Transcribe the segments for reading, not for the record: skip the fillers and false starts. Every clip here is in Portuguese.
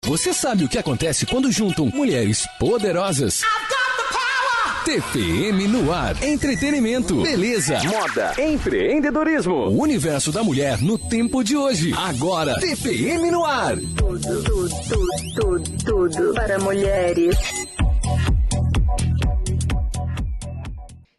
Você sabe o que acontece quando juntam mulheres poderosas? TPM no ar. Entretenimento, beleza, moda, empreendedorismo. O universo da mulher no tempo de hoje. Agora, TPM no ar. Tudo para mulheres.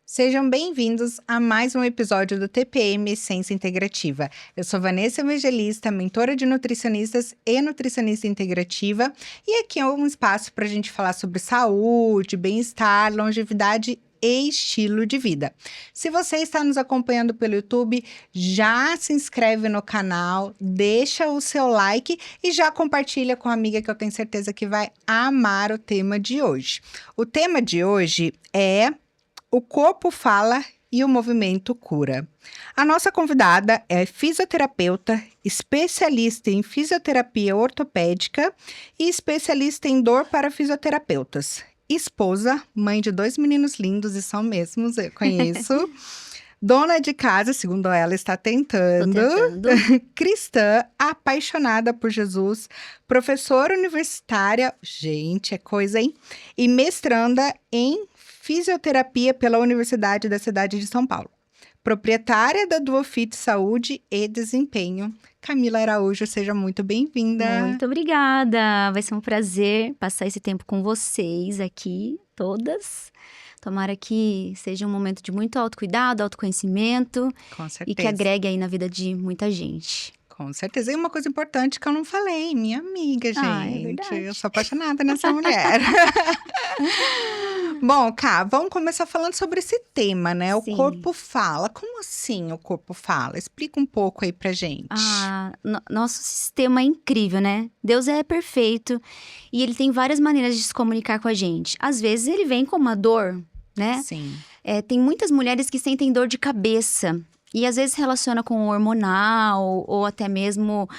Sejam bem-vindos a mais um episódio do TPM Essência Integrativa. Eu sou Vanessa Evangelista, mentora de nutricionistas e nutricionista integrativa. E aqui é um espaço para a gente falar sobre saúde, bem-estar, longevidade e estilo de vida. Se você está nos acompanhando pelo YouTube, já se inscreve no canal, deixa o seu like e já compartilha com a amiga que eu tenho certeza que vai amar o tema de hoje. O tema de hoje é: o corpo fala e o movimento cura. A nossa convidada é fisioterapeuta, especialista em fisioterapia ortopédica e especialista em dor para fisioterapeutas. Esposa, mãe de 2 meninos lindos, e são mesmos, eu conheço. Dona de casa, segundo ela, está tentando. Cristã, apaixonada por Jesus. Professora universitária, gente, é coisa, hein? E mestranda em fisioterapia pela Universidade da Cidade de São Paulo. Proprietária da Duofit Saúde e Desempenho. Camila Araújo, seja muito bem-vinda. Muito obrigada. Vai ser um prazer passar esse tempo com vocês aqui, todas. Tomara que seja um momento de muito autocuidado, autoconhecimento. Com certeza. E que agregue aí na vida de muita gente. Com certeza. E uma coisa importante que eu não falei, minha amiga, gente. É verdade. Eu sou apaixonada nessa mulher. Bom, Ká, vamos começar falando sobre esse tema, né? O Sim. corpo fala. Como assim o corpo fala? Explica um pouco aí pra gente. Nosso sistema é incrível, né? Deus é perfeito e ele tem várias maneiras de se comunicar com a gente. Às vezes ele vem com uma dor, né? Sim. Tem muitas mulheres que sentem dor de cabeça. E às vezes relaciona com o hormonal ou até mesmo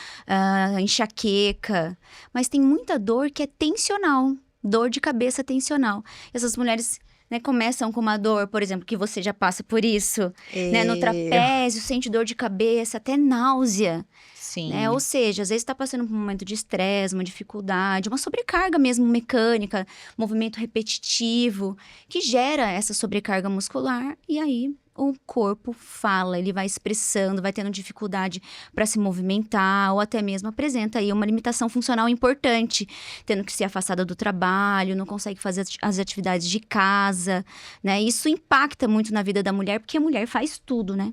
enxaqueca. Mas tem muita dor que é tensional, dor de cabeça tensional. Essas mulheres, né, começam com uma dor, por exemplo, que você já passa por isso, né, no trapézio, sente dor de cabeça, até náusea. Sim. Né? Ou seja, às vezes está passando por um momento de estresse, uma dificuldade, uma sobrecarga mesmo mecânica, movimento repetitivo, que gera essa sobrecarga muscular e aí o corpo fala, ele vai expressando, vai tendo dificuldade para se movimentar ou até mesmo apresenta aí uma limitação funcional importante, tendo que ser afastada do trabalho, não consegue fazer as atividades de casa, né? Isso impacta muito na vida da mulher, porque a mulher faz tudo, né?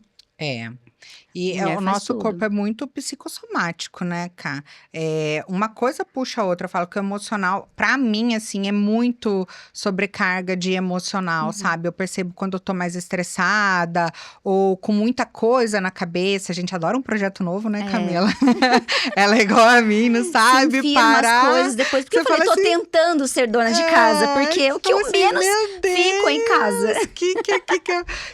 E Mulher o faz nosso tudo. corpo é muito psicossomático, né, Ká? Uma coisa puxa a outra. Eu falo que o emocional, pra mim, assim, é muito sobrecarga de emocional, sabe? Eu percebo quando eu tô mais estressada ou com muita coisa na cabeça. A gente adora um projeto novo, né, Camila? Ela é igual a mim, não sabe Se enfia parar. umas coisas depois, porque Você eu falei, fala tô assim, tentando ser dona de casa, porque o que eu assim, menos meu Deus, fico em casa.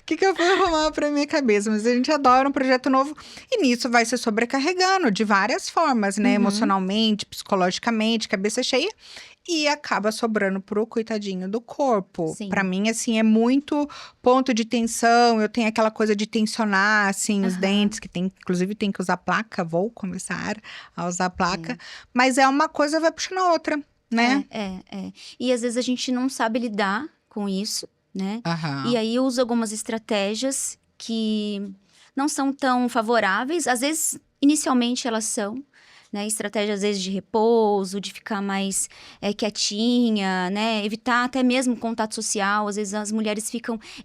que eu fui arrumar pra minha cabeça? Mas a gente adora um projeto novo. E nisso vai se sobrecarregando de várias formas, né? Emocionalmente, psicologicamente, cabeça cheia. E acaba sobrando pro coitadinho do corpo. Sim. Pra mim, assim, é muito ponto de tensão. Eu tenho aquela coisa de tensionar, assim, os dentes. Que tem, inclusive, tem que usar placa. Vou começar a usar placa. Mas é uma coisa vai puxando a outra, né? E às vezes a gente não sabe lidar com isso, né? E aí usa algumas estratégias que não são tão favoráveis. Às vezes, inicialmente, elas são, né? Estratégias, às vezes, de repouso, de ficar mais quietinha, né? Evitar até mesmo contato social. Às vezes, as mulheres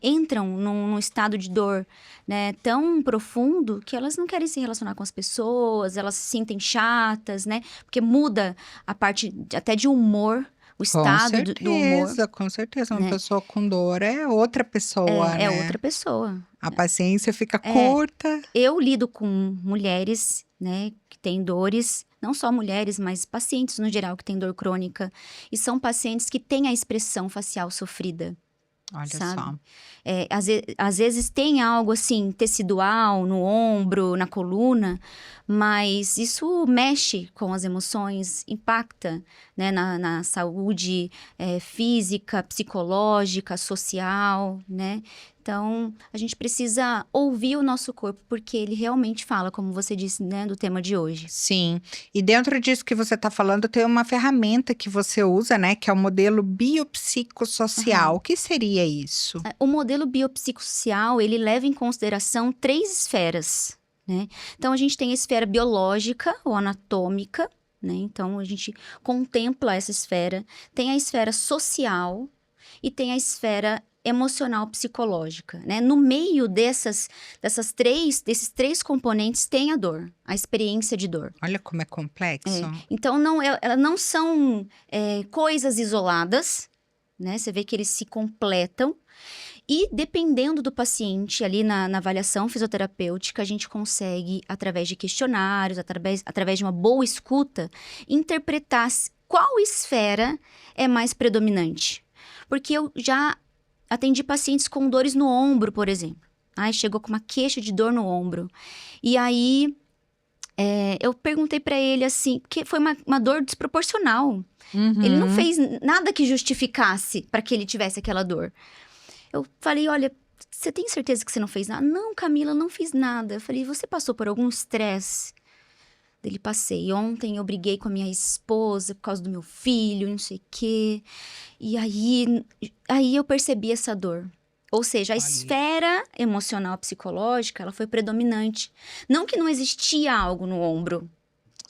entram num estado de dor, né? Tão profundo que elas não querem se relacionar com as pessoas, elas se sentem chatas, né? Porque muda a parte até de humor, o estado do humor. Com certeza. Uma né? pessoa com dor é outra pessoa, né? É outra pessoa. A paciência fica curta. Eu lido com mulheres, né, que têm dores, não só mulheres, mas pacientes no geral que têm dor crônica. E são pacientes que têm a expressão facial sofrida. Olha sabe? só. Às vezes tem algo assim, tecidual, no ombro, na coluna, mas isso mexe com as emoções, impacta, né, na saúde física, psicológica, social, né? Então, a gente precisa ouvir o nosso corpo, porque ele realmente fala, como você disse, né, do tema de hoje. Sim, e dentro disso que você está falando, tem uma ferramenta que você usa, né, que é o modelo biopsicossocial. O que seria isso? O modelo biopsicossocial, ele leva em consideração 3 esferas, né? Então, a gente tem a esfera biológica ou anatômica, né? Então, a gente contempla essa esfera. Tem a esfera social e tem a esfera emocional psicológica, né? No meio desses 3 componentes tem a dor, a experiência de dor. Olha como é complexo. Então, elas não são coisas isoladas, né? Você vê que eles se completam. E dependendo do paciente, ali na avaliação fisioterapêutica, a gente consegue, através de questionários, através de uma boa escuta, interpretar qual esfera é mais predominante. Porque eu já atendi pacientes com dores no ombro, por exemplo. Aí chegou com uma queixa de dor no ombro. E aí, eu perguntei pra ele assim, que foi uma dor desproporcional. Uhum. Ele não fez nada que justificasse para que ele tivesse aquela dor. Eu falei, olha, você tem certeza que você não fez nada? Não, Camila, não fiz nada. Eu falei, você passou por algum estresse? Ele, passei. Ontem eu briguei com a minha esposa por causa do meu filho, não sei o quê. E aí eu percebi essa dor. Ou seja, a esfera emocional psicológica, ela foi predominante. Não que não existia algo no ombro.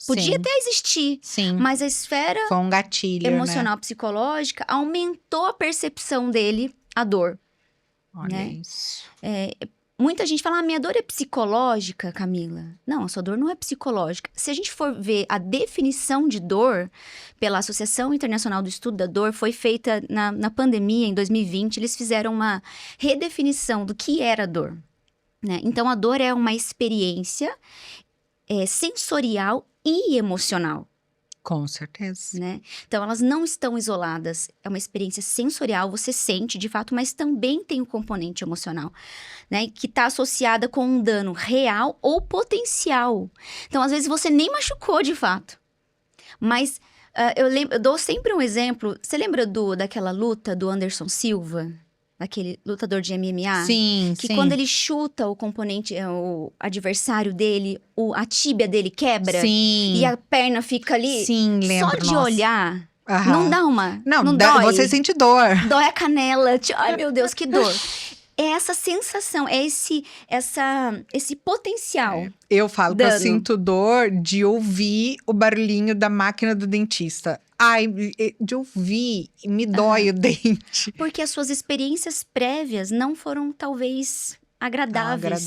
Podia até existir. Sim. Mas a esfera foi um gatilho, emocional psicológica aumentou a percepção dele, a dor. Olha né? isso. Muita gente fala, minha dor é psicológica, Camila. Não, a sua dor não é psicológica. Se a gente for ver a definição de dor pela Associação Internacional do Estudo da Dor, foi feita na pandemia, em 2020, eles fizeram uma redefinição do que era dor. Né? Então, a dor é uma experiência sensorial e emocional. Com certeza. Né? Então, elas não estão isoladas. É uma experiência sensorial, você sente de fato, mas também tem o componente emocional, né? Que está associada com um dano real ou potencial. Então, às vezes, você nem machucou de fato. Mas eu dou sempre um exemplo. Você lembra daquela luta do Anderson Silva? Aquele lutador de MMA? Sim, que quando ele chuta o componente, o adversário dele, a tíbia dele quebra. Sim. E a perna fica ali. Sim, lembro. Só de olhar, Aham. não dá uma... Não dói. Você sente dor. Dói a canela. Ai, meu Deus, que dor. É essa sensação, é esse potencial. Eu falo que eu sinto dor de ouvir o barulhinho da máquina do dentista. Ai, de ouvir, me dói o dente. Porque as suas experiências prévias não foram, talvez, agradáveis.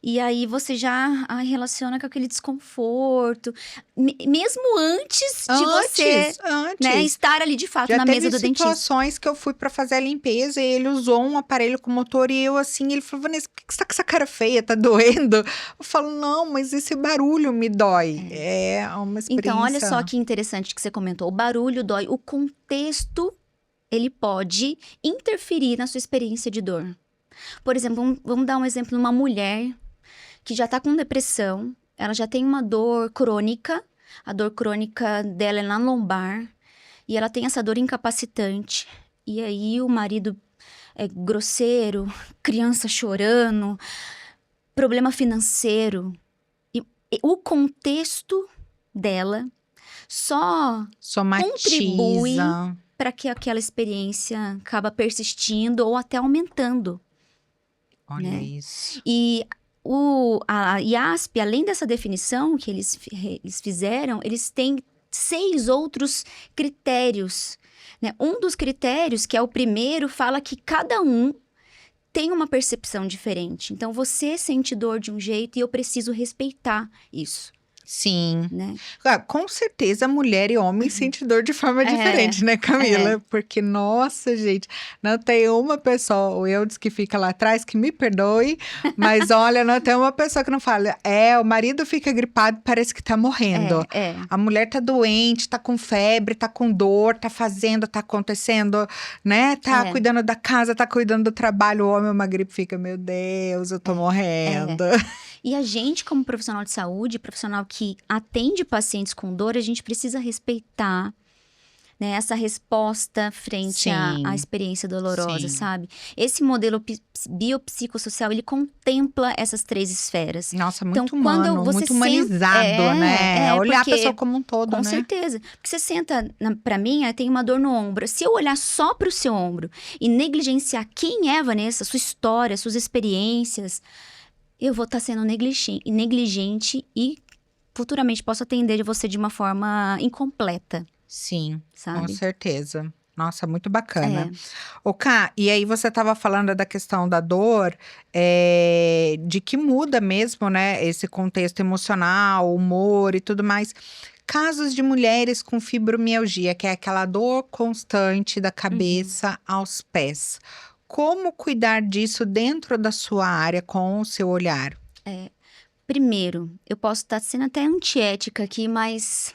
E aí você já relaciona com aquele desconforto. Mesmo antes de você né, estar ali de fato na mesa do dentista. Já teve situações que eu fui pra fazer a limpeza e ele usou um aparelho com motor e eu assim, ele falou, Vanessa, por que você tá com essa cara feia? Tá doendo? Eu falo, não, mas esse barulho me dói. É uma experiência. Então, olha só que interessante que você comentou. O barulho dói. O contexto, ele pode interferir na sua experiência de dor. Por exemplo, vamos dar um exemplo de uma mulher que já tá com depressão, ela já tem uma dor crônica, a dor crônica dela é na lombar, e ela tem essa dor incapacitante. E aí o marido é grosseiro, criança chorando, problema financeiro. E o contexto dela só contribui para que aquela experiência acaba persistindo ou até aumentando. Olha né? isso. E a IASP, além dessa definição que eles fizeram, eles têm 6 outros critérios. Né? Um dos critérios, que é o primeiro, fala que cada um tem uma percepção diferente. Então, você sente dor de um jeito e eu preciso respeitar isso. Sim. Né? Com certeza, mulher e homem sentem dor de forma diferente, né, Camila? Porque, nossa, gente, não tem uma pessoa, o Eudes que fica lá atrás, que me perdoe, mas olha, não tem uma pessoa que não fala, o marido fica gripado, parece que tá morrendo. A mulher tá doente, tá com febre, tá com dor, tá fazendo, tá acontecendo, né? Tá cuidando da casa, tá cuidando do trabalho, o homem, uma gripe, fica, meu Deus, eu tô morrendo. E a gente, como profissional de saúde, profissional que atende pacientes com dor, a gente precisa respeitar né, essa resposta frente à experiência dolorosa, sabe? Esse modelo biopsicossocial, ele contempla essas 3 esferas. Nossa, muito humano, quando você muito humanizado, né? Olhar a pessoa como um todo, com né? Com certeza. Porque você senta, pra mim, tem uma dor no ombro. Se eu olhar só pro seu ombro e negligenciar quem é a Vanessa, sua história, suas experiências, eu vou estar sendo negligente e futuramente posso atender você de uma forma incompleta. Sim, sabe? Com certeza. Nossa, muito bacana. Ô, Ká, e aí você estava falando da questão da dor, de que muda mesmo, né? Esse contexto emocional, humor e tudo mais. Casos de mulheres com fibromialgia, que é aquela dor constante da cabeça aos pés. Como cuidar disso dentro da sua área com o seu olhar? Primeiro, eu posso estar sendo até antiética aqui, mas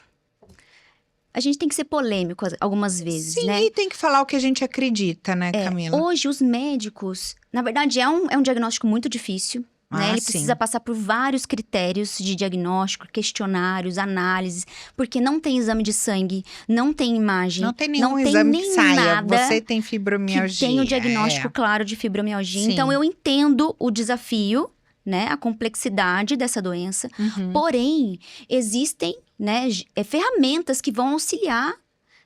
a gente tem que ser polêmico algumas vezes, né? Sim, e tem que falar o que a gente acredita, né, Camila? Hoje, os médicos, na verdade, é um diagnóstico muito difícil, né? Ele precisa passar por vários critérios de diagnóstico, questionários, análises, porque não tem exame de sangue, não tem imagem. Não tem nenhum exame que saia. Você tem fibromialgia. Que tem o diagnóstico claro de fibromialgia. Sim. Então, eu entendo o desafio, né, a complexidade dessa doença. Porém, existem, né, ferramentas que vão auxiliar,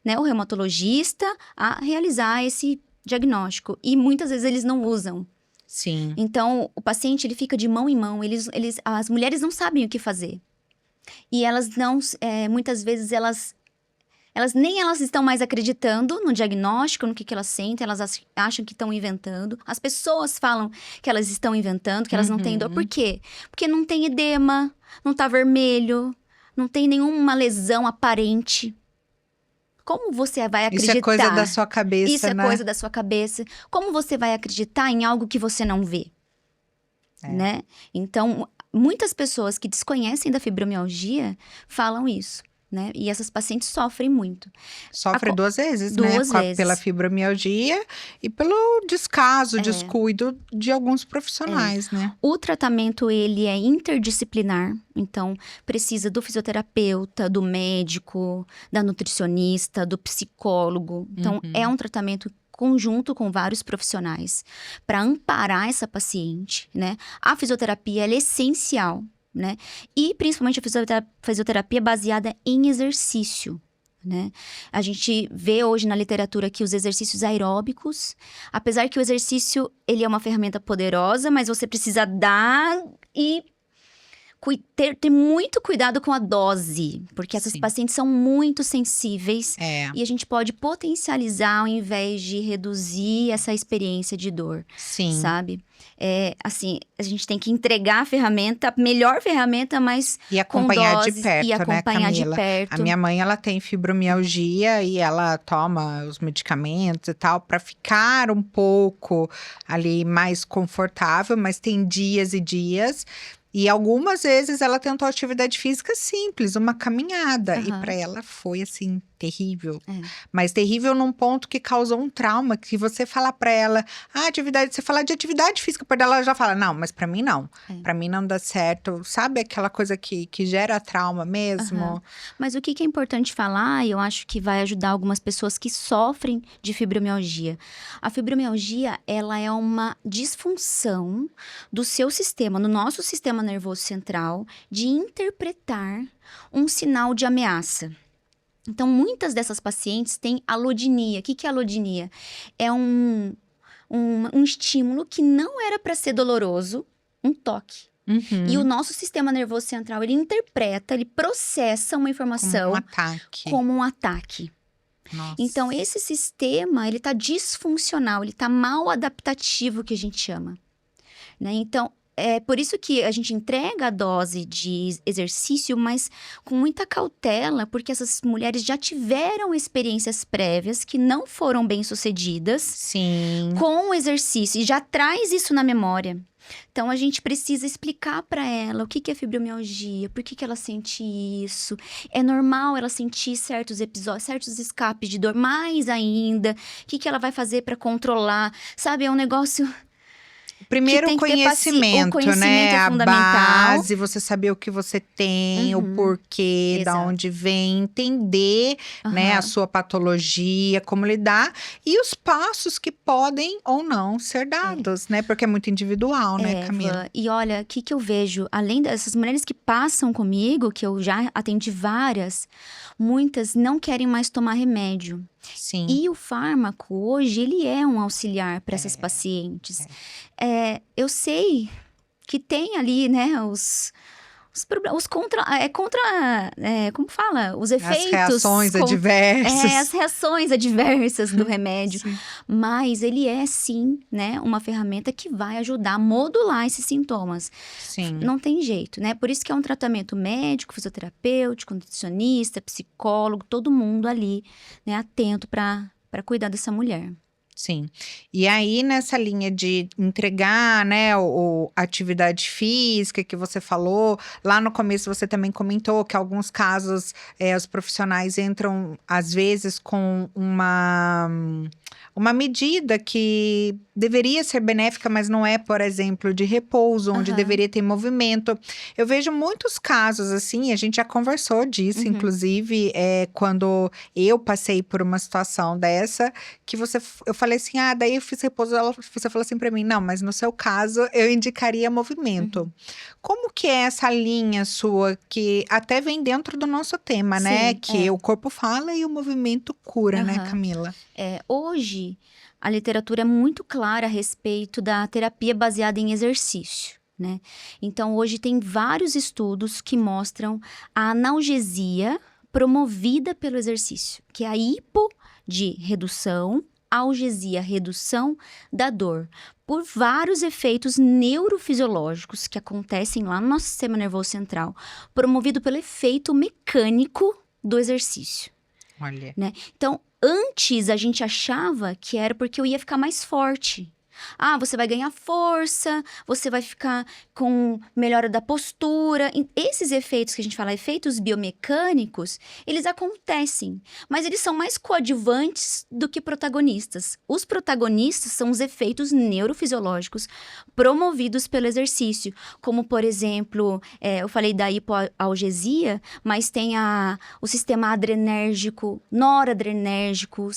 né, o reumatologista a realizar esse diagnóstico. E muitas vezes eles não usam. Sim. Então, o paciente, ele fica de mão em mão. As mulheres não sabem o que fazer. E elas não, muitas vezes, elas estão mais acreditando no diagnóstico, no que elas sentem, elas acham que estão inventando. As pessoas falam que elas estão inventando, que elas não têm dor. Por quê? Porque não tem edema, não tá vermelho, não tem nenhuma lesão aparente. Como você vai acreditar? Isso é coisa da sua cabeça, Isso né? é coisa da sua cabeça. Como você vai acreditar em algo que você não vê? Né? Então, muitas pessoas que desconhecem da fibromialgia falam isso. Né? E essas pacientes sofrem muito. Sofrem 2 vezes, duas né? vezes. Pela fibromialgia e pelo descaso, descuido de alguns profissionais, né? O tratamento, ele é interdisciplinar. Então, precisa do fisioterapeuta, do médico, da nutricionista, do psicólogo. Então, é um tratamento conjunto com vários profissionais para amparar essa paciente, né? A fisioterapia, ela é essencial. Né? E principalmente a fisioterapia baseada em exercício, né? A gente vê hoje na literatura que os exercícios aeróbicos, apesar que o exercício, ele é uma ferramenta poderosa, mas você precisa dar e ter muito cuidado com a dose, porque essas pacientes são muito sensíveis e a gente pode potencializar ao invés de reduzir essa experiência de dor, sabe? Assim, a gente tem que entregar a ferramenta, a melhor ferramenta, mas e acompanhar com doses, de perto, e acompanhar né, Camila? de perto. A minha mãe, ela tem fibromialgia e ela toma os medicamentos e tal para ficar um pouco ali mais confortável, mas tem dias e dias. E algumas vezes ela tentou atividade física simples, uma caminhada. E para ela foi, assim, terrível. Mas terrível num ponto que causou um trauma. Que você falar para ela, você falar de atividade física, para ela já fala, não, mas para mim não. Para mim não dá certo. Sabe aquela coisa que gera trauma mesmo? Mas o que é importante falar, e eu acho que vai ajudar algumas pessoas que sofrem de fibromialgia. A fibromialgia, ela é uma disfunção do seu sistema, no nosso sistema nervoso central, de interpretar um sinal de ameaça. Então, muitas dessas pacientes têm alodinia. O que é alodinia? É um estímulo que não era para ser doloroso, um toque. E o nosso sistema nervoso central, ele interpreta, ele processa uma informação como um ataque. Nossa. Então, esse sistema, ele tá disfuncional, ele tá mal adaptativo, que a gente chama. Né? Então, é por isso que a gente entrega a dose de exercício, mas com muita cautela, porque essas mulheres já tiveram experiências prévias que não foram bem-sucedidas com o exercício, e já traz isso na memória. Então, a gente precisa explicar para ela o que é fibromialgia, por que ela sente isso. É normal ela sentir certos episódios, certos escapes de dor, mais ainda. O que ela vai fazer para controlar? Sabe, é um negócio... Primeiro conhecimento, né? É a fundamental. base, você saber o que você tem, o porquê, da onde vem, entender, né, a sua patologia, como lidar e os passos que podem ou não ser dados, né? Porque é muito individual, né, Camila? E olha, o que eu vejo? Além dessas mulheres que passam comigo, que eu já atendi várias, muitas não querem mais tomar remédio. Sim. E o fármaco, hoje, ele é um auxiliar para essas pacientes. Eu sei que tem ali, né, os como fala? Os efeitos. As reações adversas. As reações adversas do remédio. Sim. Mas ele é, sim, né, uma ferramenta que vai ajudar a modular esses sintomas. Sim. Não tem jeito, né? Por isso que é um tratamento médico, fisioterapêutico, nutricionista, psicólogo, todo mundo ali, né, atento para cuidar dessa mulher. Sim. E aí, nessa linha de entregar, né, a atividade física que você falou, lá no começo você também comentou que alguns casos os profissionais entram, às vezes, com uma medida que deveria ser benéfica, mas não é, por exemplo, de repouso, onde deveria ter movimento. Eu vejo muitos casos assim, a gente já conversou disso, inclusive, quando eu passei por uma situação dessa, que eu falei assim, daí eu fiz repouso, você falou assim pra mim, não, mas no seu caso, eu indicaria movimento. Como que é essa linha sua, que até vem dentro do nosso tema, né? Que o corpo fala e o movimento cura, né, Camila? Hoje, a literatura é muito clara a respeito da terapia baseada em exercício, né? Então, hoje tem vários estudos que mostram a analgesia promovida pelo exercício, que é a hipo de redução, algesia, redução da dor, por vários efeitos neurofisiológicos que acontecem lá no nosso sistema nervoso central, promovido pelo efeito mecânico do exercício. Olha. Né? Então, antes a gente achava que era porque eu ia ficar mais forte. Você vai ganhar força, você vai ficar com melhora da postura. Esses efeitos que a gente fala, efeitos biomecânicos, eles acontecem, mas eles são mais coadjuvantes do que protagonistas. Os protagonistas são os efeitos neurofisiológicos promovidos pelo exercício, como, por exemplo, eu falei da hipoalgesia, mas tem o sistema adrenérgico, noradrenérgico,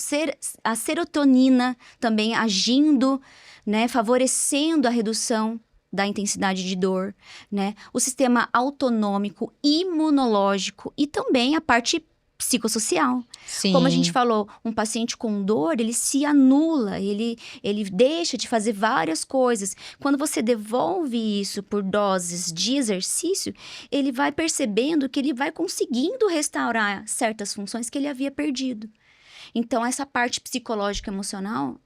a serotonina também agindo, né, favorecendo a redução da intensidade de dor, né? O sistema autonômico, imunológico e também a parte psicossocial. Sim. Como a gente falou, um paciente com dor, ele se anula, ele deixa de fazer várias coisas. Quando você devolve isso por doses de exercício, ele vai percebendo que ele vai conseguindo restaurar certas funções que ele havia perdido. Então, essa parte psicológica emocional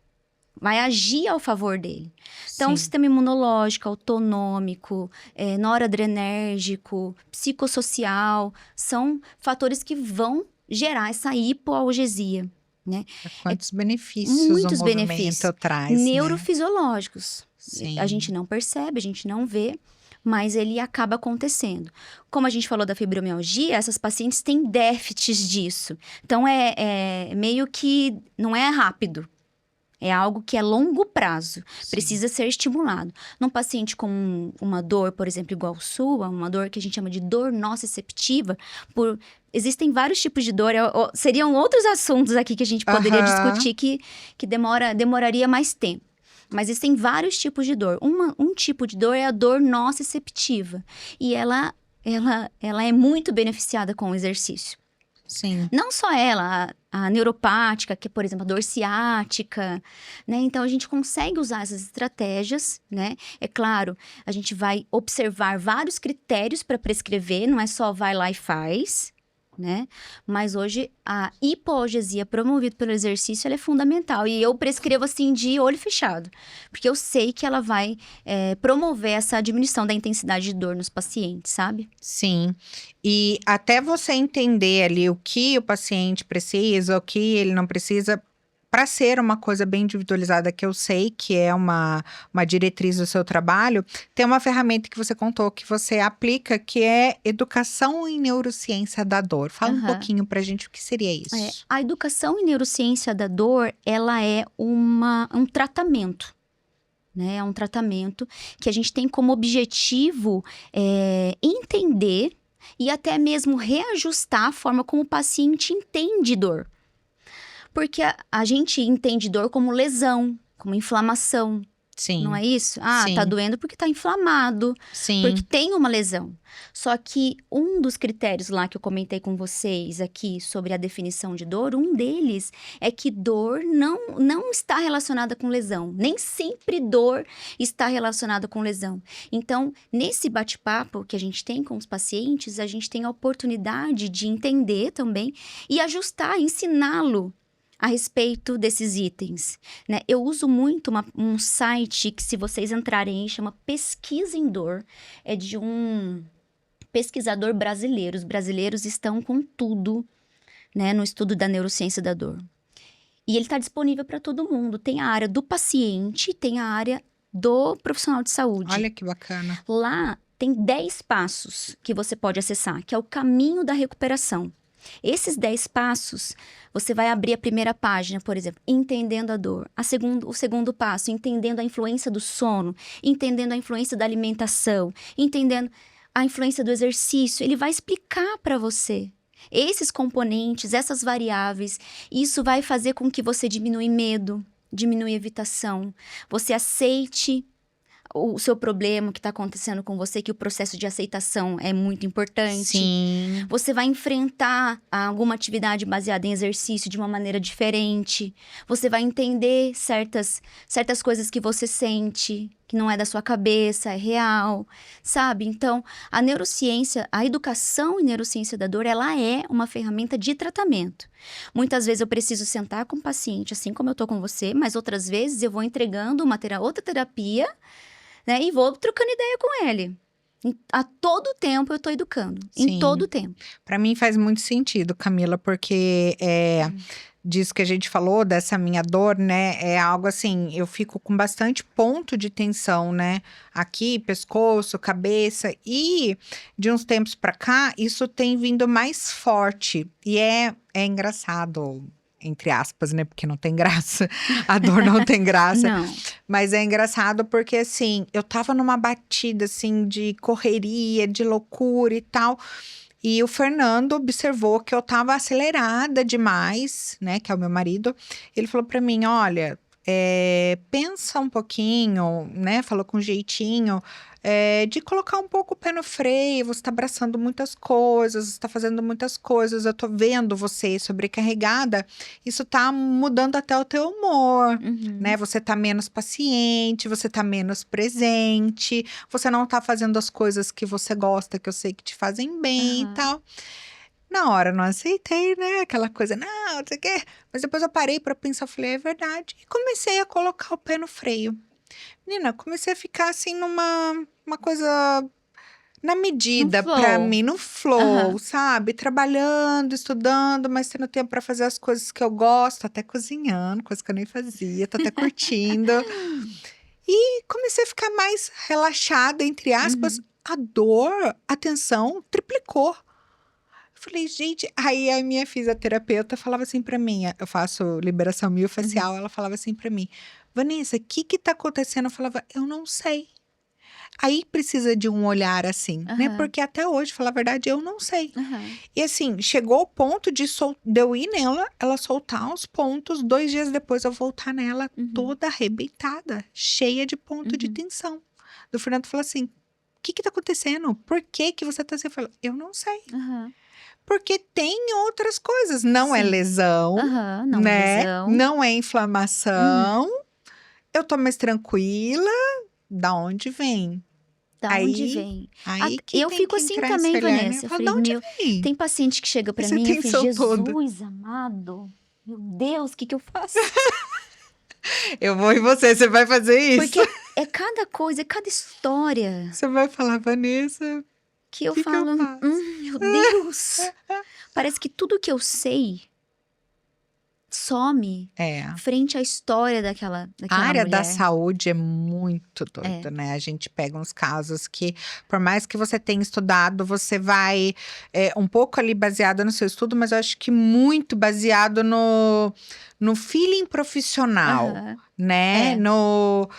vai agir ao favor dele. Então, o sistema imunológico, autonômico, noradrenérgico, psicossocial, são fatores que vão gerar essa hipoalgesia, né? Quantos benefícios muitos o movimento traz, neurofisiológicos. Sim. A gente não percebe, a gente não vê, mas ele acaba acontecendo. Como a gente falou da fibromialgia, essas pacientes têm déficits disso. Então, meio que não é rápido. É algo que é longo prazo, precisa ser estimulado. Num paciente com uma dor, por exemplo, igual sua, uma dor que a gente chama de dor nociceptiva, existem vários tipos de dor, seriam outros assuntos aqui que a gente poderia discutir que demoraria mais tempo. Mas existem vários tipos de dor. Um tipo de dor é a dor nociceptiva, e ela é muito beneficiada com o exercício. Sim. Não só ela, a neuropática, que é, por exemplo, a dor ciática, né? Então, a gente consegue usar essas estratégias, né? É claro, a gente vai observar vários critérios para prescrever, não é só vai lá e faz, né? Mas hoje, a hipoalgesia promovida pelo exercício, ela é fundamental. E eu prescrevo, assim, de olho fechado. Porque eu sei que ela vai promover essa diminuição da intensidade de dor nos pacientes, sabe? Sim. E até você entender ali o que o paciente precisa, o que ele não precisa, para ser uma coisa bem individualizada, que eu sei que é uma diretriz do seu trabalho, tem uma ferramenta que você contou que você aplica, que é Educação em Neurociência da Dor. Fala um pouquinho pra gente o que seria isso. A Educação em Neurociência da Dor, ela é um tratamento, né? É um tratamento que a gente tem como objetivo entender e até mesmo reajustar a forma como o paciente entende dor. Porque a gente entende dor como lesão, como inflamação. Sim. Não é isso? Sim. Tá doendo porque tá inflamado. Sim. Porque tem uma lesão. Só que um dos critérios lá que eu comentei com vocês aqui sobre a definição de dor, um deles é que dor não está relacionada com lesão. Nem sempre dor está relacionada com lesão. Então, nesse bate-papo que a gente tem com os pacientes, a gente tem a oportunidade de entender também e ajustar, ensiná-lo a respeito desses itens, né? Eu uso muito um site que, se vocês entrarem aí, chama Pesquisa em Dor. É de um pesquisador brasileiro. Os brasileiros estão com tudo, né, no estudo da neurociência da dor. E ele está disponível para todo mundo. Tem a área do paciente, tem a área do profissional de saúde. Olha que bacana. Lá tem 10 passos que você pode acessar, que é o caminho da recuperação. Esses 10 passos, você vai abrir a primeira página, por exemplo, entendendo a dor. O segundo passo, entendendo a influência do sono, entendendo a influência da alimentação, entendendo a influência do exercício. Ele vai explicar para você esses componentes, essas variáveis. Isso vai fazer com que você diminua medo, diminua evitação. Você aceite o seu problema, o que está acontecendo com você, que o processo de aceitação é muito importante. Sim. Você vai enfrentar alguma atividade baseada em exercício de uma maneira diferente. Você vai entender certas coisas que você sente, que não é da sua cabeça, é real, sabe? Então, a neurociência, a educação em neurociência da dor, ela é uma ferramenta de tratamento. Muitas vezes eu preciso sentar com o paciente, assim como eu tô com você, mas outras vezes eu vou entregando outra terapia, né? E vou trocando ideia com ele. A todo tempo eu tô educando. Sim. Em todo tempo. Para mim faz muito sentido, Camila, porque disso que a gente falou, dessa minha dor, né? É algo assim, eu fico com bastante ponto de tensão, né? Aqui, pescoço, cabeça. E de uns tempos para cá, isso tem vindo mais forte. E é engraçado, entre aspas, né? Porque não tem graça. A dor não tem graça. Não. Mas é engraçado porque, assim, eu tava numa batida, assim, de correria, de loucura e tal. E o Fernando observou que eu tava acelerada demais, né? Que é o meu marido. Ele falou pra mim, olha, pensa um pouquinho, né? Falou com jeitinho. De colocar um pouco o pé no freio, você tá abraçando muitas coisas, você tá fazendo muitas coisas, eu tô vendo você sobrecarregada, isso tá mudando até o teu humor, né? Você tá menos paciente, você tá menos presente, você não tá fazendo as coisas que você gosta, que eu sei que te fazem bem e tal. Na hora eu não aceitei, né? Aquela coisa, não sei o quê. Mas depois eu parei pra pensar, falei, é verdade. E comecei a colocar o pé no freio. Menina, comecei a ficar assim uma coisa na medida pra mim, no flow, sabe? Trabalhando, estudando, mas tendo tempo pra fazer as coisas que eu gosto, até cozinhando, coisa que eu nem fazia, tô até curtindo. E comecei a ficar mais relaxada, entre aspas. A dor, a tensão triplicou. Eu falei, gente, aí a minha fisioterapeuta falava assim pra mim, eu faço liberação miofascial, ela falava assim pra mim, Vanessa, o que tá acontecendo? Eu falava, eu não sei. Aí precisa de um olhar assim, né? Porque até hoje, falar a verdade, eu não sei. E assim, chegou o ponto de eu ir nela, ela soltar os pontos, 2 dias depois eu voltar nela toda arrebentada, cheia de ponto de tensão. O Fernando falou assim, o que tá acontecendo? Por que você tá assim? Eu falo, eu não sei. Porque tem outras coisas. Não é lesão, Não né? é lesão. Não é inflamação. Eu tô mais tranquila. Da onde vem? Onde vem? Aí que eu tem fico que assim entrar também, esse olhar, né? Vanessa. Eu Eu falo, falei, de onde vem? tem paciente que chega pra Essa mim e tensão fala, toda. Jesus amado, meu Deus, o que eu faço? Eu vou em você vai fazer isso. Porque é cada coisa, é cada história. Você vai falar, Vanessa, que eu que falo, eu faço? meu Deus. Parece que tudo que eu sei some frente à história daquela A área mulher. da saúde é muito doida, né? A gente pega uns casos que, por mais que você tenha estudado, você vai um pouco ali baseada no seu estudo, mas eu acho que muito baseado no feeling profissional, né? No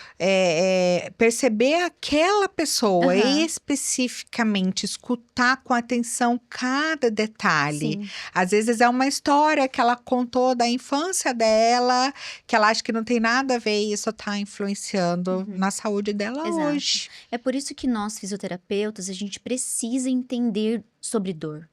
perceber aquela pessoa especificamente, escutar com atenção cada detalhe. Sim. Às vezes é uma história que ela contou da infância dela, que ela acha que não tem nada a ver e isso tá influenciando na saúde dela hoje. É por isso que nós, fisioterapeutas, a gente precisa entender sobre dor.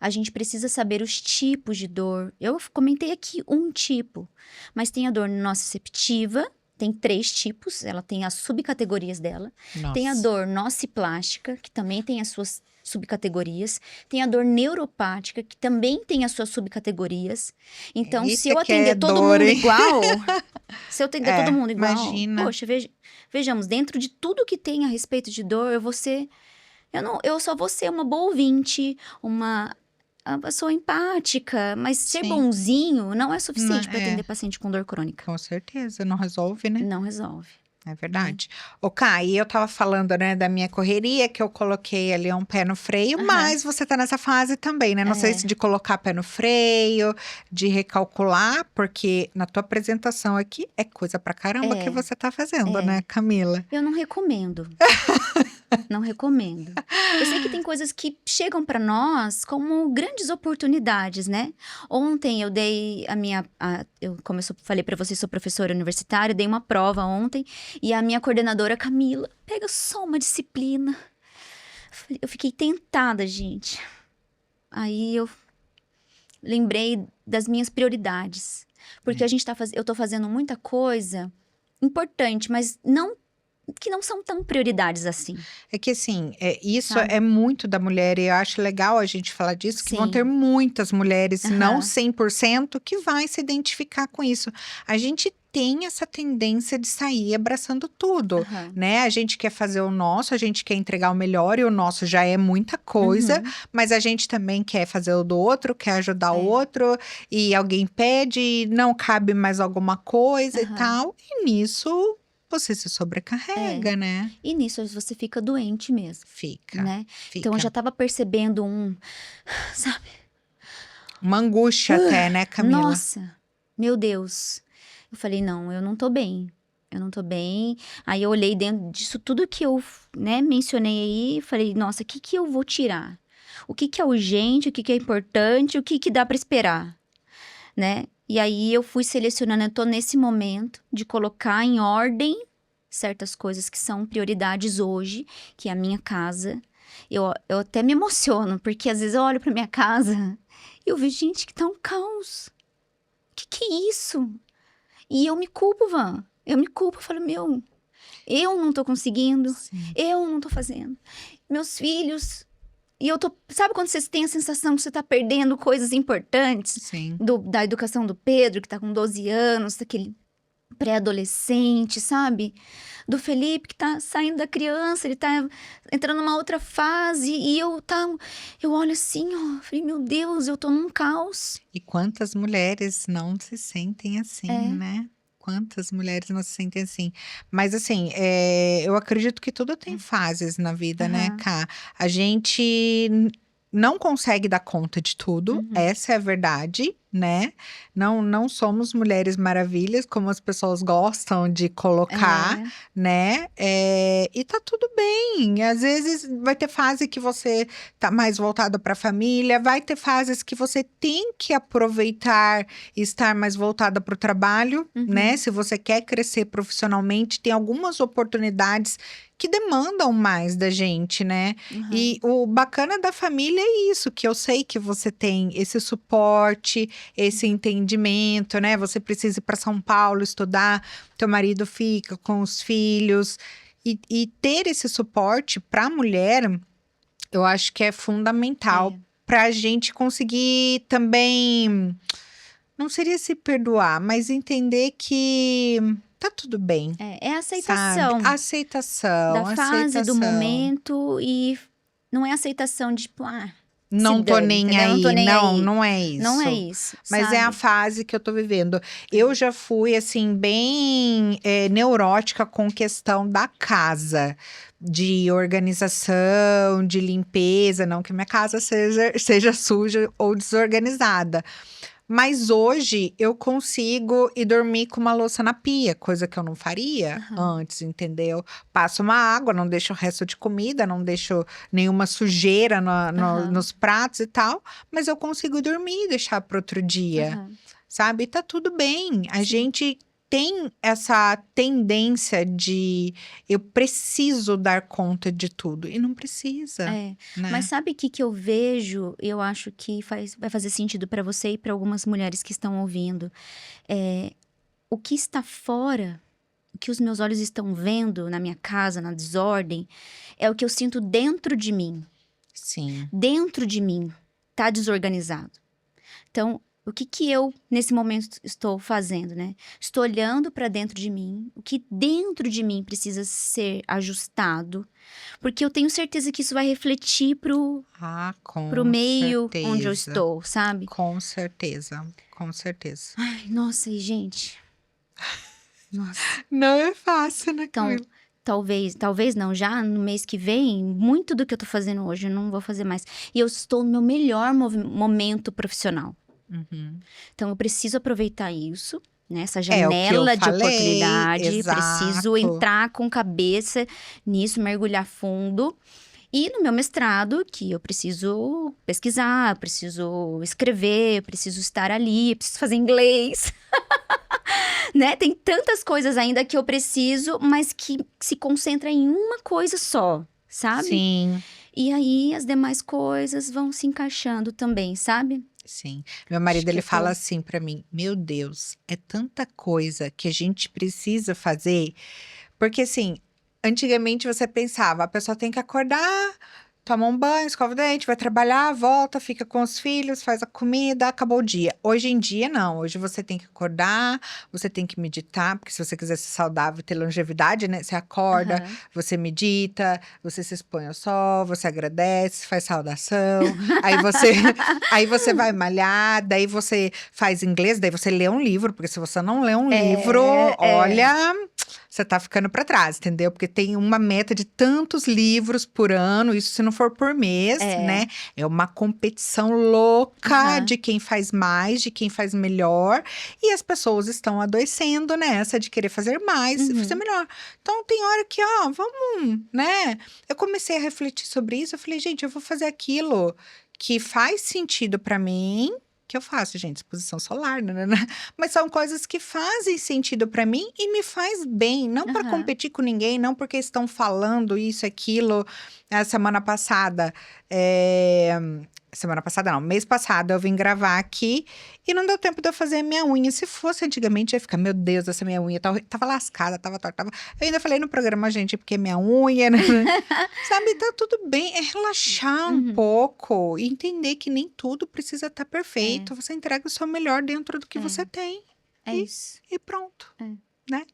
A gente precisa saber os tipos de dor. Eu comentei aqui um tipo, mas tem a dor nociceptiva, tem 3 tipos, ela tem as subcategorias dela. Nossa. Tem a dor nociplástica, que também tem as suas subcategorias. Tem a dor neuropática, que também tem as suas subcategorias. Então, se eu atender todo mundo igual, imagina. Poxa, vejamos, dentro de tudo que tem a respeito de dor, eu só vou ser uma boa ouvinte, uma pessoa empática, mas ser bonzinho não é suficiente para atender paciente com dor crônica. Com certeza, não resolve, né? Não resolve. É verdade. Ô, Kai, eu tava falando, né, da minha correria, que eu coloquei ali um pé no freio, mas você tá nessa fase também, né? Não sei se de colocar pé no freio, de recalcular, porque na tua apresentação aqui é coisa pra caramba que você tá fazendo, né, Camila? Eu não recomendo. Não recomendo. Eu sei que tem coisas que chegam pra nós como grandes oportunidades, né? Ontem eu dei como eu falei pra vocês, sou professora universitária, dei uma prova ontem e a minha coordenadora, Camila, pega só uma disciplina. Eu fiquei tentada, gente. Aí eu lembrei das minhas prioridades. Porque eu tô fazendo muita coisa importante, mas que não são tão prioridades assim. É que assim, isso é muito da mulher e eu acho legal a gente falar disso, que vão ter muitas mulheres, não 100%, que vai se identificar com isso. A gente tem essa tendência de sair abraçando tudo, né? A gente quer fazer o nosso, a gente quer entregar o melhor e o nosso já é muita coisa, mas a gente também quer fazer o do outro, quer ajudar o outro e alguém pede, não cabe mais alguma coisa e tal, e nisso você se sobrecarrega, né? E nisso você fica doente mesmo. Fica, né? fica. Então eu já tava percebendo sabe? Uma angústia até, né, Camila? Nossa, meu Deus. Eu falei, não, eu não tô bem. Eu não tô bem. Aí eu olhei dentro disso tudo que eu, mencionei aí. Falei, nossa, o que eu vou tirar? O que é urgente, o que é importante, o que dá pra esperar, né? E aí eu fui selecionando, eu tô nesse momento de colocar em ordem certas coisas que são prioridades hoje, que é a minha casa. Eu até me emociono, porque às vezes eu olho pra minha casa e eu vejo, gente, que tá um caos. Que é isso? E eu me culpo, Van. Eu me culpo, eu falo, eu não tô conseguindo, eu não tô fazendo. Meus filhos... E eu tô... Sabe quando você tem a sensação que você tá perdendo coisas importantes? Sim. Da educação do Pedro, que tá com 12 anos, daquele pré-adolescente, sabe? Do Felipe, que tá saindo da criança, ele tá entrando numa outra fase. E eu olho assim, falei, meu Deus, eu tô num caos. E quantas mulheres não se sentem assim, né? Quantas mulheres não se sentem assim? Mas assim, eu acredito que tudo tem fases na vida, né, Ká? A gente não consegue dar conta de tudo, essa é a verdade, né? Não somos mulheres maravilhas, como as pessoas gostam de colocar, né? E tá tudo bem. Às vezes vai ter fase que você tá mais voltada para a família, vai ter fases que você tem que aproveitar e estar mais voltada para o trabalho, né? Se você quer crescer profissionalmente, tem algumas oportunidades que demandam mais da gente, né? E o bacana da família é isso, que eu sei que você tem esse suporte, esse entendimento, né? Você precisa ir para São Paulo estudar, teu marido fica com os filhos. E ter esse suporte para a mulher, eu acho que é fundamental para a gente conseguir também, não seria se perdoar, mas entender que tá tudo bem. É a aceitação. Sabe? Aceitação. Da fase, do momento. E não é aceitação de, tipo, Não tô dane, nem entendeu? aí. Não tô nem Não, aí. não é isso. Não é isso, Mas sabe? é a fase que eu tô vivendo. Eu já fui, assim, bem neurótica com questão da casa. De organização, de limpeza. Não que minha casa seja suja ou desorganizada. Mas hoje eu consigo ir dormir com uma louça na pia, coisa que eu não faria antes, entendeu? Passo uma água, não deixo o resto de comida, não deixo nenhuma sujeira nos pratos e tal, mas eu consigo dormir e deixar para outro dia, sabe? E tá tudo bem. A gente tem essa tendência de eu preciso dar conta de tudo e não precisa. Né? Mas sabe o que eu vejo? Eu acho que vai fazer sentido para você e para algumas mulheres que estão ouvindo. O que está fora, o que os meus olhos estão vendo na minha casa, na desordem, é o que eu sinto dentro de mim. Sim. Dentro de mim tá desorganizado. Então, o que eu, nesse momento, estou fazendo, né? Estou olhando para dentro de mim. O que dentro de mim precisa ser ajustado. Porque eu tenho certeza que isso vai refletir pro meio onde eu estou, sabe? Com certeza, com certeza. Ai, nossa, e gente... Nossa. Não é fácil, né, Então, Camila? talvez não, já no mês que vem, muito do que eu tô fazendo hoje, eu não vou fazer mais. E eu estou no meu melhor momento profissional. Então, eu preciso aproveitar isso, né? Essa janela de oportunidade. Exato. Preciso entrar com cabeça nisso, mergulhar fundo. E no meu mestrado, que eu preciso pesquisar, preciso escrever, preciso estar ali, preciso fazer inglês. Né? Tem tantas coisas ainda que eu preciso, mas que se concentra em uma coisa só, sabe? Sim. E aí, as demais coisas vão se encaixando também, sabe? Sim. Meu marido, ele fala assim pra mim, meu Deus, é tanta coisa que a gente precisa fazer. Porque assim, antigamente você pensava, a pessoa tem que acordar, toma um banho, escova o dente, vai trabalhar, volta, fica com os filhos, faz a comida, acabou o dia. Hoje em dia, não. Hoje você tem que acordar, você tem que meditar, porque se você quiser ser saudável e ter longevidade, né? Você acorda, você medita, você se expõe ao sol, você agradece, faz saudação. aí você vai malhar, daí você faz inglês, daí você lê um livro, porque se você não lê um livro, olha... Você tá ficando pra trás, entendeu? Porque tem uma meta de tantos livros por ano, isso se não for por mês, né? É uma competição louca de quem faz mais, de quem faz melhor. E as pessoas estão adoecendo nessa de querer fazer mais e fazer melhor. Então, tem hora que, vamos, né? Eu comecei a refletir sobre isso, eu falei, gente, eu vou fazer aquilo que faz sentido pra mim. Que eu faço, gente, exposição solar, né? Mas são coisas que fazem sentido pra mim e me faz bem, não para competir com ninguém, não porque estão falando isso, aquilo. Semana passada, semana passada não, mês passado eu vim gravar aqui e não deu tempo de eu fazer a minha unha. Se fosse antigamente, eu ia ficar, meu Deus, essa minha unha tava lascada, tava torta. Eu ainda falei no programa, gente, porque minha unha, né? Sabe, tá tudo bem, é relaxar um pouco e entender que nem tudo precisa estar perfeito. Você entrega o seu melhor dentro do que você tem. Isso. E pronto, né?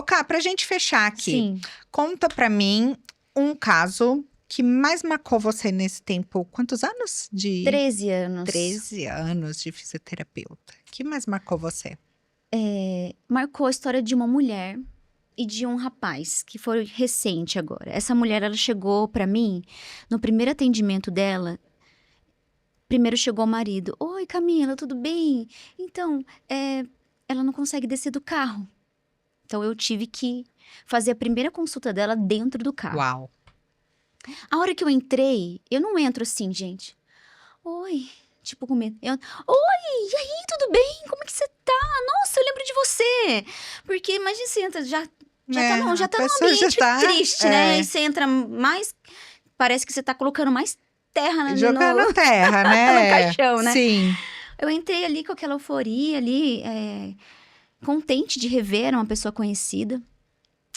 Ká, pra gente fechar aqui, conta pra mim um caso que mais marcou você nesse tempo? Quantos anos? 13 anos. 13 anos de fisioterapeuta. O que mais marcou você? Marcou a história de uma mulher e de um rapaz, que foi recente agora. Essa mulher, ela chegou pra mim, no primeiro atendimento dela, primeiro chegou o marido. Oi, Camila, tudo bem? Então, ela não consegue descer do carro. Então, eu tive que fazer a primeira consulta dela dentro do carro. Uau! A hora que eu entrei, eu não entro assim, gente. Oi, tipo com medo. Oi, e aí, tudo bem? Como é que você tá? Nossa, eu lembro de você. Porque imagina, você entra, já tá num ambiente triste, né? E você entra mais, parece que você tá colocando mais terra jogando terra, né? No caixão, né? Sim. Eu entrei ali com aquela euforia ali, contente de rever uma pessoa conhecida.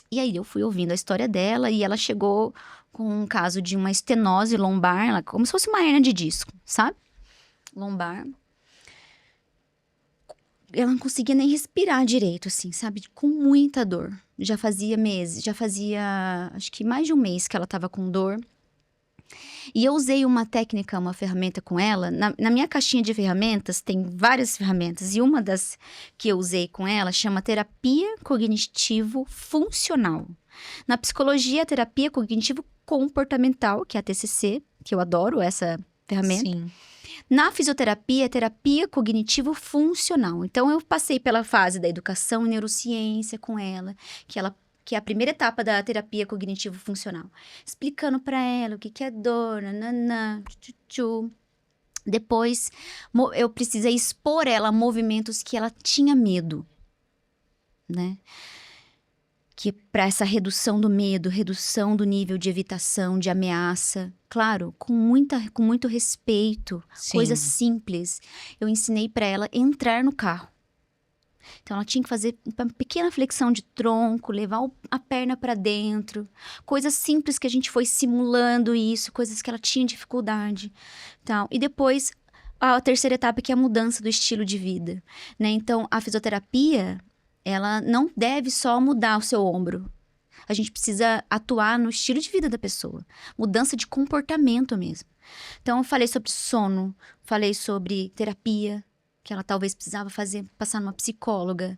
E aí eu fui ouvindo a história dela e ela chegou com um caso de uma estenose lombar, como se fosse uma hernia de disco, sabe? Lombar. Ela não conseguia nem respirar direito, assim, sabe? Com muita dor. Já fazia meses, acho que mais de um mês que ela tava com dor. E eu usei uma técnica, uma ferramenta com ela. Na minha caixinha de ferramentas, tem várias ferramentas. E uma das que eu usei com ela chama terapia cognitivo-funcional. Na psicologia, terapia cognitivo-comportamental, que é a TCC, que eu adoro essa ferramenta. Sim. Na fisioterapia, terapia cognitivo-funcional. Então, eu passei pela fase da educação e neurociência com ela, que é a primeira etapa da terapia cognitivo-funcional. Explicando para ela o que é dor, nananã, tchu. Depois, eu precisei expor ela a movimentos que ela tinha medo, né? Que para essa redução do medo, redução do nível de evitação, de ameaça. Claro, com muito respeito, Sim. coisas simples. Eu ensinei para ela entrar no carro. Então, ela tinha que fazer uma pequena flexão de tronco, levar a perna para dentro. Coisas simples que a gente foi simulando isso, coisas que ela tinha dificuldade. Tal. E depois, a terceira etapa, que é a mudança do estilo de vida, né? Então, a fisioterapia, ela não deve só mudar o seu ombro. A gente precisa atuar no estilo de vida da pessoa. Mudança de comportamento mesmo. Então, eu falei sobre sono, falei sobre terapia, que ela talvez precisava passar numa psicóloga,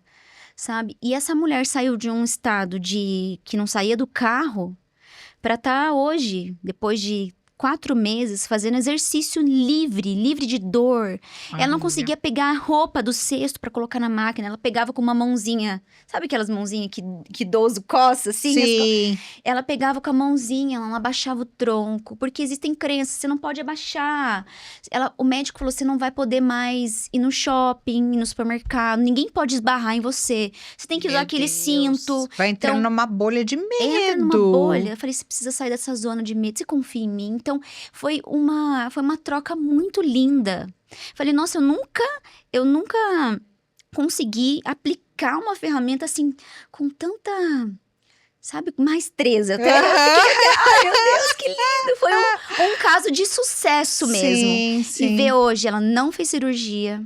sabe? E essa mulher saiu de um estado que não saía do carro para estar hoje, depois de 4 meses, fazendo exercício livre de dor. Ela não conseguia pegar a roupa do cesto para colocar na máquina. Ela pegava com uma mãozinha, sabe aquelas mãozinhas que idoso coça, assim? Sim. Ela pegava com a mãozinha, ela não abaixava o tronco, porque existem crenças, você não pode abaixar. O médico falou, você não vai poder mais ir no shopping, ir no supermercado, ninguém pode esbarrar em você. Você tem que usar aquele cinto. Vai entrando numa bolha de medo. Entra numa bolha. Eu falei, você precisa sair dessa zona de medo, você confia em mim. Então, foi uma troca muito linda. Falei, nossa, eu nunca consegui aplicar uma ferramenta assim, com tanta, sabe, maestreza. Até, ai, meu Deus, que lindo! Foi um caso de sucesso mesmo. Sim. E ver hoje, ela não fez cirurgia,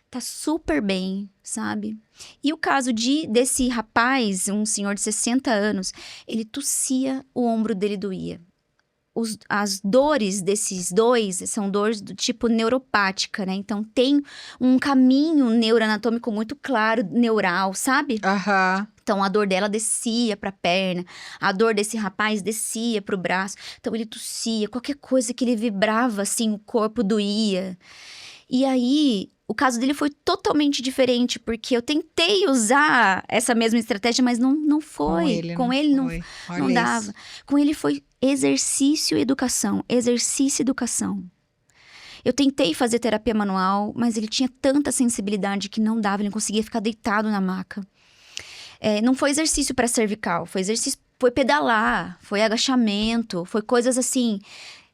tá super bem, sabe? E o caso desse rapaz, um senhor de 60 anos, ele tossia, o ombro dele doía. As dores desses dois são dores do tipo neuropática, né? Então, tem um caminho neuroanatômico muito claro, neural, sabe? Então, a dor dela descia pra perna, a dor desse rapaz descia pro braço. Então, ele tossia, qualquer coisa que ele vibrava, assim, o corpo doía. E aí, o caso dele foi totalmente diferente, porque eu tentei usar essa mesma estratégia, mas não foi. Com ele não dava. Com ele foi exercício e educação. Exercício e educação. Eu tentei fazer terapia manual, mas ele tinha tanta sensibilidade que não dava, ele não conseguia ficar deitado na maca. Não foi exercício para cervical, foi pedalar, foi agachamento, foi coisas assim,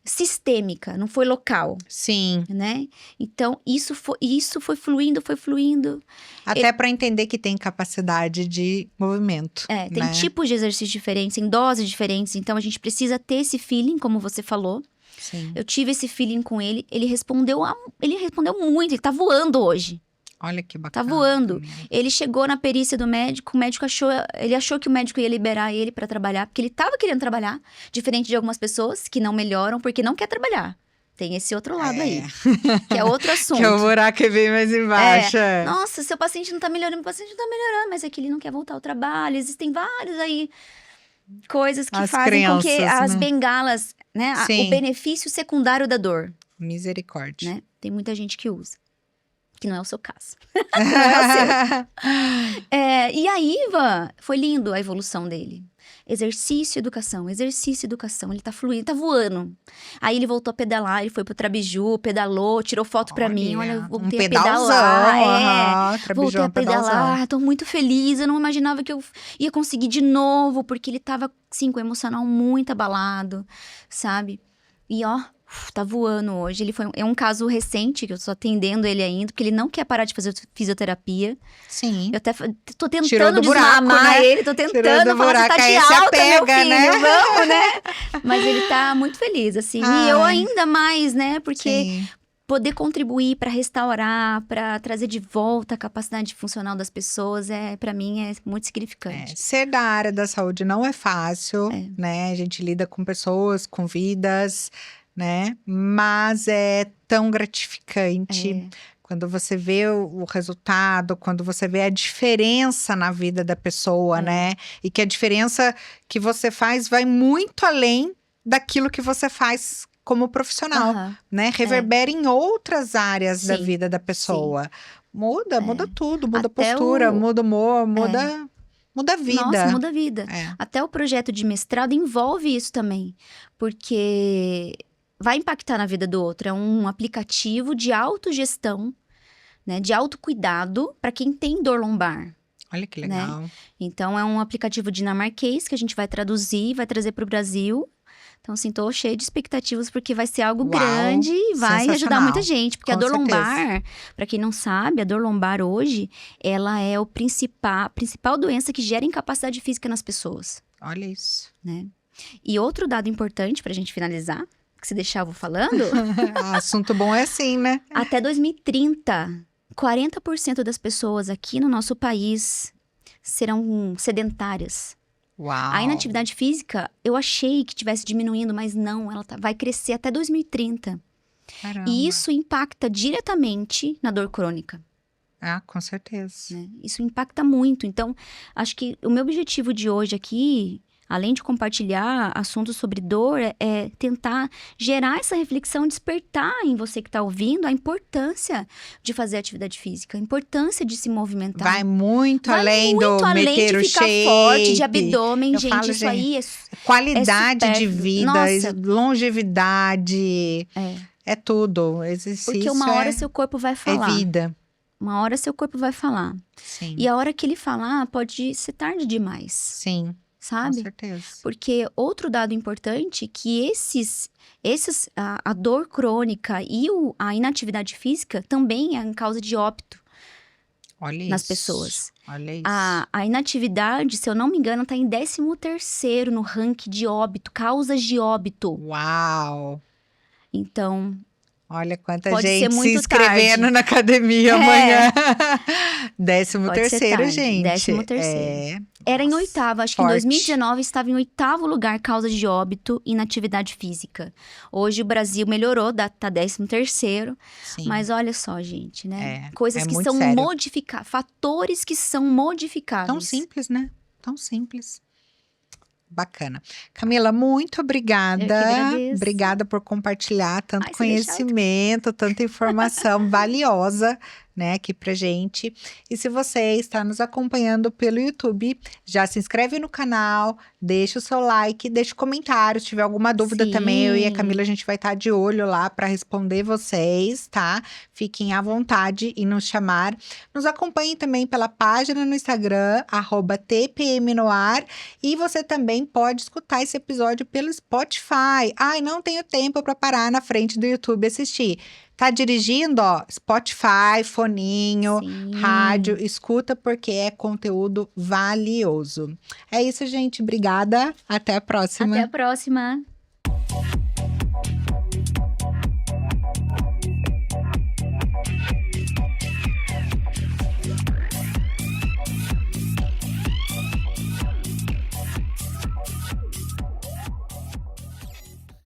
sistêmica, não foi local. Sim. Né? Então, isso foi fluindo. Até para entender que tem capacidade de movimento. Tem tipos de exercícios diferentes, em doses diferentes. Então, a gente precisa ter esse feeling, como você falou. Sim. Eu tive esse feeling com ele. Ele respondeu muito. Ele tá voando hoje. Olha que bacana. Tá voando. Ele chegou na perícia do médico, ele achou que o médico ia liberar ele pra trabalhar, porque ele tava querendo trabalhar, diferente de algumas pessoas que não melhoram porque não quer trabalhar. Tem esse outro lado aí, que é outro assunto. Que o buraco é bem mais embaixo. Nossa, seu paciente não tá melhorando, mas é que ele não quer voltar ao trabalho. Existem vários aí coisas que fazem com que as bengalas, né? O benefício secundário da dor. Misericórdia. Né? Tem muita gente que usa. Que não é o seu caso. Não é o seu. E aí, Ivan, foi lindo a evolução dele. Exercício, educação. Ele tá fluindo, tá voando. Aí ele voltou a pedalar, ele foi pro Trabiju, pedalou, tirou foto pra mim. Olha, eu voltei a pedalar. Voltei a pedalar, tô muito feliz. Eu não imaginava que eu ia conseguir de novo, porque ele tava, assim, com o emocional muito abalado, sabe? E ó, tá voando hoje. É um caso recente, que eu tô atendendo ele ainda, porque ele não quer parar de fazer fisioterapia. Sim. Eu até tô tentando desmamar, né? Ele, tô tentando falar, você tá de alta, meu filho, né? Vamos, né? Mas ele tá muito feliz, assim. E eu ainda mais, né? Porque poder contribuir para restaurar, para trazer de volta a capacidade funcional das pessoas, para mim, é muito significante. Ser da área da saúde não é fácil, né? A gente lida com pessoas, com vidas, né? Mas é tão gratificante. Quando você vê o resultado, quando você vê a diferença na vida da pessoa, né? E que a diferença que você faz vai muito além daquilo que você faz como profissional, né? Reverbera em outras áreas da vida da pessoa. Muda tudo. Muda até postura, muda humor, muda a vida. Nossa, muda a vida. Até o projeto de mestrado envolve isso também. Porque vai impactar na vida do outro. É um aplicativo de autogestão, né? De autocuidado para quem tem dor lombar. Olha que legal. Né? Então, é um aplicativo dinamarquês que a gente vai traduzir, vai trazer para o Brasil. Então, assim, tô cheia de expectativas, porque vai ser algo grande e vai ajudar muita gente. Porque a dor lombar, para quem não sabe, a dor lombar hoje, ela é a principal doença que gera incapacidade física nas pessoas. Olha isso. Né? E outro dado importante pra gente finalizar, que se deixar eu vou falando. Assunto bom é assim, né? Até 2030, 40% das pessoas aqui no nosso país serão sedentárias. Uau. A inatividade física, eu achei que estivesse diminuindo, mas não, ela vai crescer até 2030. Caramba. E isso impacta diretamente na dor crônica. Ah, com certeza. Né? Isso impacta muito. Então, acho que o meu objetivo de hoje aqui, além de compartilhar assuntos sobre dor, é tentar gerar essa reflexão, despertar em você que está ouvindo a importância de fazer atividade física, a importância de se movimentar. Vai muito além do meter o de ficar shape, forte, de abdômen, eu gente, falo, isso aí é qualidade de vida, Nossa. longevidade, é tudo. Exercício porque uma hora seu corpo vai falar. É vida. Uma hora seu corpo vai falar. Sim. E a hora que ele falar, pode ser tarde demais. Sim. Sabe? Com certeza. Porque outro dado importante é que a dor crônica e a inatividade física também é em causa de óbito. Olha nas isso. pessoas. Olha isso. A inatividade, se eu não me engano, está em 13º no ranking de óbito, causas de óbito. Uau! Então, olha quanta pode gente ser muito se inscrevendo tarde. na academia amanhã. Pode ser 13º, tarde. gente. 13º. Era em oitavo, acho que em 2019 estava em 8º lugar causas de óbito e inatividade física. Hoje o Brasil melhorou, tá 13º. Sim. Mas olha só, gente, né? Coisas que muito são sério. modificadas, fatores que são modificáveis. Tão simples, né? Tão simples. Bacana. Camila, muito obrigada. Eu que agradeço. Obrigada por compartilhar tanto Ai, se conhecimento, tanta informação valiosa, né, aqui pra gente. E se você está nos acompanhando pelo YouTube, já se inscreve no canal, deixa o seu like, deixa o comentário. Se tiver alguma dúvida também, eu e a Camila, a gente vai estar de olho lá para responder vocês, tá? Fiquem à vontade em nos chamar. Nos acompanhem também pela página no Instagram, @tpmnoar. E você também pode escutar esse episódio pelo Spotify. Ai, não tenho tempo para parar na frente do YouTube e assistir. Tá dirigindo, ó, Spotify, foninho, rádio, escuta porque é conteúdo valioso. É isso, gente. Obrigada. Até a próxima. Até a próxima.